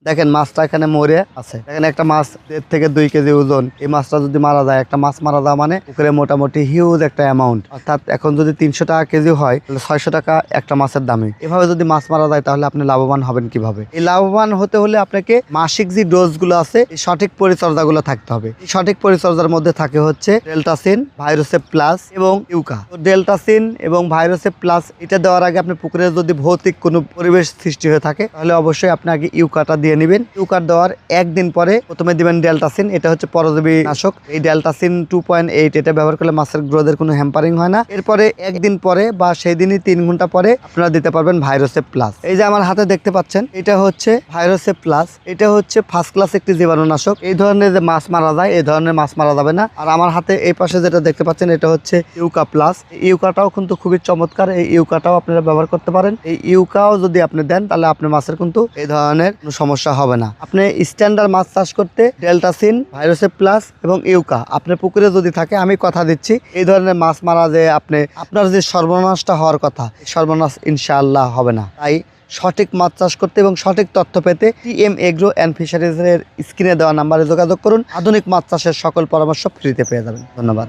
দেখেন মাছটা এখানে মরে আছে। দেখেন একটা মাছ 1.5 থেকে 2 কেজি ওজন, এই মাছটা যদি মারা যায়, একটা মাছ মারা যায় মানে পুকুরে মোটামুটি হিউজ একটা অ্যামাউন্ট। অর্থাৎ এখন যদি 300 টাকা কেজি হয় তাহলে 600 টাকা একটা মাছের দামে। এভাবে যদি মাছ মারা যায় তাহলে আপনি লাভবান হবেন কিভাবে? এই লাভবান হতে হলে আপনাকে মাসিক যে ডোজ গুলো আছে এই সঠিক পরিচর্যা গুলো থাকতে হবে। এই সঠিক পরিচর্যার মধ্যে থাকে হচ্ছে ডেল্টাসিন, ভাইরোসেপ প্লাস এবং ইউকা। তো ডেল্টাসিন এবং ভাইরোসেপ প্লাস এটা দেওয়ার আগে আপনি পুকুরে যদি ভৌতিক কোনো পরিবেশ সৃষ্টি হয়ে থাকে তাহলে অবশ্যই আপনি আগে ইউকাটা দিয়ে নেবেন। ইউকার দেওয়ার একদিন পরে প্রথমে দিবেন ডেল্টাসিন, এটা হচ্ছে পরজীবী নাশক। এই ডেল্টাসিন 2.8 এটা ব্যবহার করলে মাছের গ্রোথের কোনো হ্যাম্পারিং হয় না। এরপরে একদিন পরে বা সেই দিনই 3 ঘন্টা পরে আপনারা দিতে পারবেন ভাইরোসেপ প্লাস। এই যে আমার হাতে দেখতে পাচ্ছেন এটা হচ্ছে ভাইরোসেপ প্লাস, এটা হচ্ছে ফার্স্ট ক্লাস একটি জীবাণুনাশক। এই ধরনের যে মাছ মারা যায় এই ধরনের মাছ মারা যাবে না। আর আমার হাতে এই পাশে যেটা দেখতে পাচ্ছেন এটা হচ্ছে ইউকা প্লাস। এই ইউকাটাও কিন্তু খুবই চমৎকার, এই ইউকাটাও আপনারা ব্যবহার করতে পারেন। এই ইউকাও যদি আপনি দেন তাহলে আপনার মাছের কিন্তু এই ধরনের কোনো সমস্যা হবে না। আপনি স্ট্যান্ডার্ড মাছ চাষ করতে ডেল্টাসিন, ভাইরোসেপ প্লাস এবং ইউকা আপনার পুকুরে যদি থাকে, আমি কথা দিচ্ছি এই ধরনের মাছ মারা যে আপনার যে সর্বনাশটা হওয়ার কথা, সর্বনাশ ইনশাআল্লাহ হবে না। তাই সঠিক মাছ চাষ করতে এবং সঠিক তথ্য পেতে টিএম এগ্রো অ্যান্ড ফিশারিজের স্ক্রিনে দেওয়া নাম্বারে যোগাযোগ করুন। আধুনিক মাছ চাষের সকল পরামর্শ ফ্রিতে পেয়ে যাবেন। ধন্যবাদ।